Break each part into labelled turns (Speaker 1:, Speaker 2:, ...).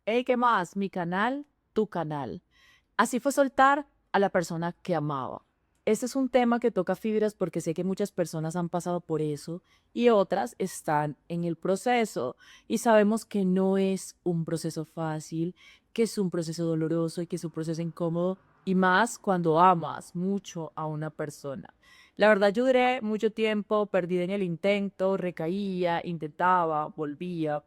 Speaker 1: Hey, ¿qué más? Mi canal, tu canal. Así fue soltar a la persona que amaba. Este es un tema que toca fibras porque sé que muchas personas han pasado por eso y otras están en el proceso. Y sabemos que no es un proceso fácil, que es un proceso doloroso y que es un proceso incómodo, y más cuando amas mucho a una persona. La verdad, yo duré mucho tiempo perdida en el intento, recaía, intentaba, volvía.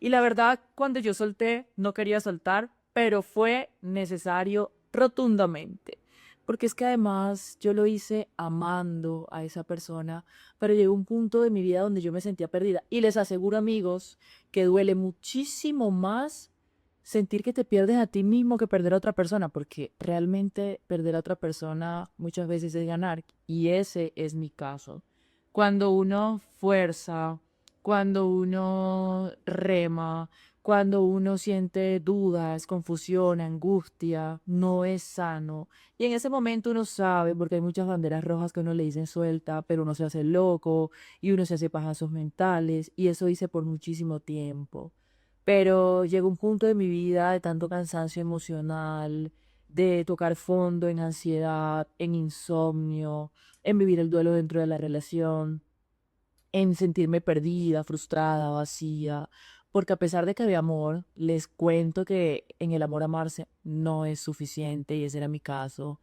Speaker 1: Y la verdad, cuando yo solté, no quería soltar, pero fue necesario rotundamente. Porque es que además yo lo hice amando a esa persona, pero llegó un punto de mi vida donde yo me sentía perdida. Y les aseguro, amigos, que duele muchísimo más sentir que te pierdes a ti mismo que perder a otra persona, porque realmente perder a otra persona muchas veces es ganar. Y ese es mi caso. Cuando uno fuerza, cuando uno rema, cuando uno siente dudas, confusión, angustia, no es sano. Y en ese momento uno sabe, porque hay muchas banderas rojas que uno le dicen suelta, pero uno se hace loco y uno se hace pajazos mentales, y eso hice por muchísimo tiempo. Pero llegó un punto de mi vida de tanto cansancio emocional, de tocar fondo en ansiedad, en insomnio, en vivir el duelo dentro de la relación, en sentirme perdida, frustrada, vacía, porque a pesar de que había amor, les cuento que en el amor amarse no es suficiente y ese era mi caso.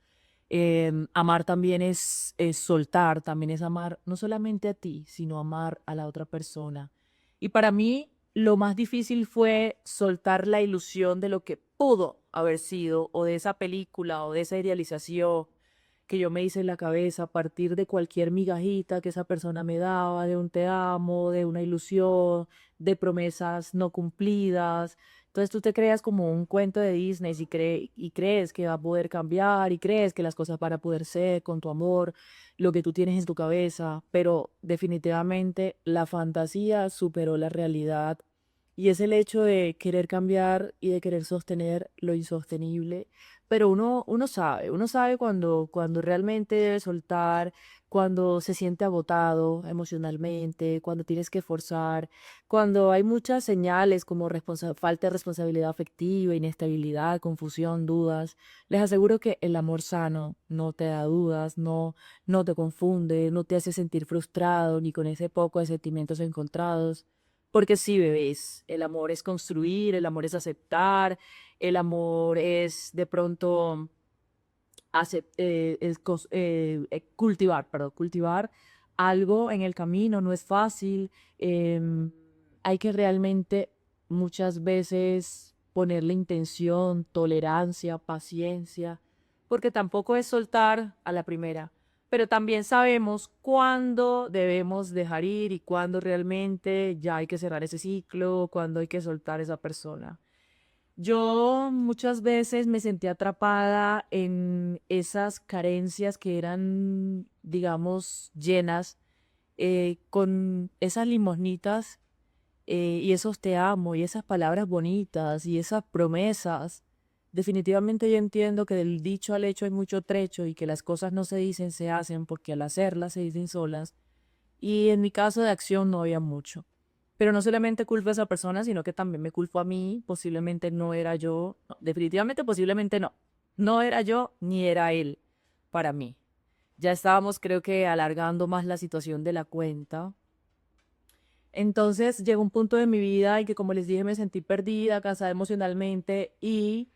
Speaker 1: Amar también es soltar, también es amar no solamente a ti, sino amar a la otra persona. Y para mí lo más difícil fue soltar la ilusión de lo que pudo haber sido, o de esa película, o de esa idealización que yo me hice en la cabeza a partir de cualquier migajita que esa persona me daba, de un te amo, de una ilusión, de promesas no cumplidas. Entonces tú te creas como un cuento de Disney y crees que va a poder cambiar y crees que las cosas van a poder ser con tu amor, lo que tú tienes en tu cabeza, pero definitivamente la fantasía superó la realidad, y es el hecho de querer cambiar y de querer sostener lo insostenible. Pero uno sabe cuando realmente debe soltar, cuando se siente agotado emocionalmente, cuando tienes que forzar, cuando hay muchas señales como falta de responsabilidad afectiva, inestabilidad, confusión, dudas. Les aseguro que el amor sano no te da dudas, no te confunde, no te hace sentir frustrado ni con ese poco de sentimientos encontrados. Porque sí, bebés, el amor es construir, el amor es aceptar, el amor es de pronto cultivar, perdón, cultivar algo en el camino, no es fácil. Hay que realmente muchas veces ponerle intención, tolerancia, paciencia, porque tampoco es soltar a la primera, pero también sabemos cuándo debemos dejar ir y cuándo realmente ya hay que cerrar ese ciclo, cuándo hay que soltar a esa persona. Yo muchas veces me sentí atrapada en esas carencias que eran, digamos, llenas, con esas limosnitas, y esos te amo y esas palabras bonitas y esas promesas. Definitivamente yo entiendo que del dicho al hecho hay mucho trecho y que las cosas no se dicen, se hacen, porque al hacerlas se dicen solas. Y en mi caso de acción no había mucho. Pero no solamente culpo a esa persona, sino que también me culpo a mí. Posiblemente no era yo, no, definitivamente posiblemente no. No era yo ni era él para mí. Ya estábamos, creo que, alargando más la situación de la cuenta. Entonces llegó un punto de mi vida en que, como les dije, me sentí perdida, cansada emocionalmente, y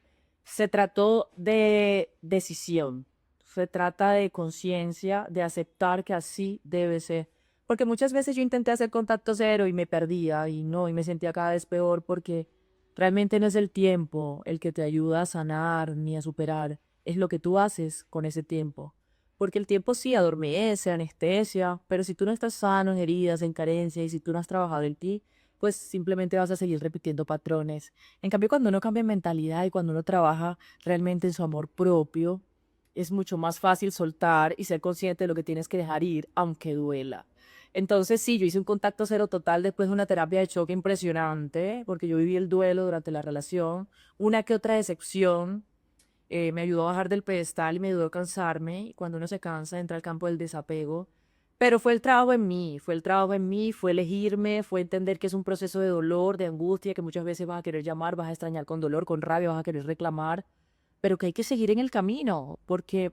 Speaker 1: se trató de decisión. Se trata de conciencia, de aceptar que así debe ser. Porque muchas veces yo intenté hacer contacto cero y me perdía y no, y me sentía cada vez peor porque realmente no es el tiempo el que te ayuda a sanar ni a superar, es lo que tú haces con ese tiempo. Porque el tiempo sí adormece, anestesia, pero si tú no estás sano en heridas, en carencias, y si tú no has trabajado en ti, pues simplemente vas a seguir repitiendo patrones. En cambio, cuando uno cambia mentalidad y cuando uno trabaja realmente en su amor propio, es mucho más fácil soltar y ser consciente de lo que tienes que dejar ir, aunque duela. Entonces, sí, yo hice un contacto cero total después de una terapia de choque impresionante, porque yo viví el duelo durante la relación, una que otra decepción, me ayudó a bajar del pedestal y me ayudó a cansarme. Y cuando uno se cansa, entra al campo del desapego. Pero fue el trabajo en mí, fue el trabajo en mí, fue elegirme, fue entender que es un proceso de dolor, de angustia, que muchas veces vas a querer llamar, vas a extrañar con dolor, con rabia, vas a querer reclamar, pero que hay que seguir en el camino, porque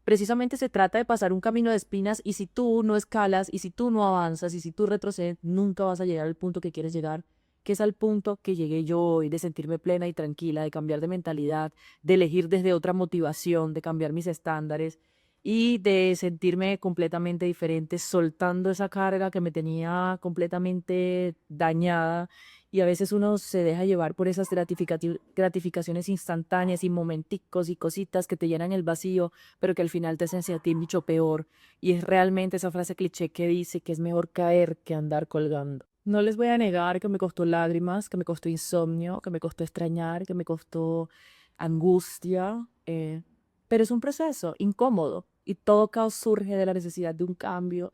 Speaker 1: precisamente se trata de pasar un camino de espinas y si tú no escalas y si tú no avanzas y si tú retrocedes, nunca vas a llegar al punto que quieres llegar, que es al punto que llegué yo hoy, de sentirme plena y tranquila, de cambiar de mentalidad, de elegir desde otra motivación, de cambiar mis estándares y de sentirme completamente diferente, soltando esa carga que me tenía completamente dañada. Y a veces uno se deja llevar por esas gratificaciones instantáneas y momenticos y cositas que te llenan el vacío, pero que al final te hacen sentir mucho peor. Y es realmente esa frase cliché que dice que es mejor caer que andar colgando. No les voy a negar que me costó lágrimas, que me costó insomnio, que me costó extrañar, que me costó angustia, pero es un proceso incómodo y todo caos surge de la necesidad de un cambio.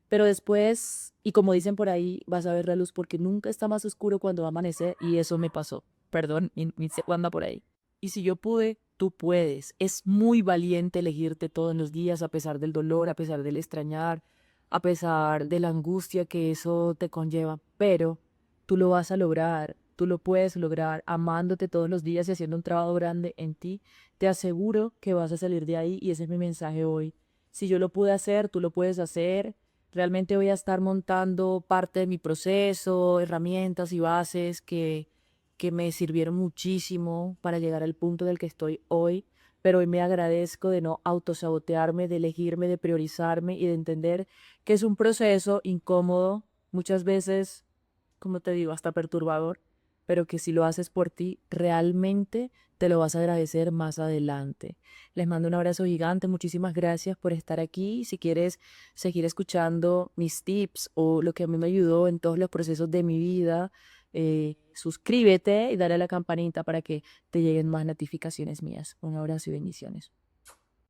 Speaker 1: Pero después, y como dicen por ahí, vas a ver la luz porque nunca está más oscuro cuando va a amanecer y eso me pasó. Perdón, mi cepo anda por ahí. Y si yo pude, tú puedes. Es muy valiente elegirte todos los días a pesar del dolor, a pesar del extrañar, a pesar de la angustia que eso te conlleva. Pero tú lo vas a lograr, tú lo puedes lograr amándote todos los días y haciendo un trabajo grande en ti. Te aseguro que vas a salir de ahí y ese es mi mensaje hoy. Si yo lo pude hacer, tú lo puedes hacer. Realmente voy a estar montando parte de mi proceso, herramientas y bases que me sirvieron muchísimo para llegar al punto del que estoy hoy. Pero hoy me agradezco de no autosabotearme, de elegirme, de priorizarme y de entender que es un proceso incómodo, muchas veces, como te digo, hasta perturbador, pero que si lo haces por ti, realmente te lo vas a agradecer más adelante. Les mando un abrazo gigante, muchísimas gracias por estar aquí. Si quieres seguir escuchando mis tips o lo que a mí me ayudó en todos los procesos de mi vida, suscríbete y dale a la campanita para que te lleguen más notificaciones mías. Un abrazo y bendiciones.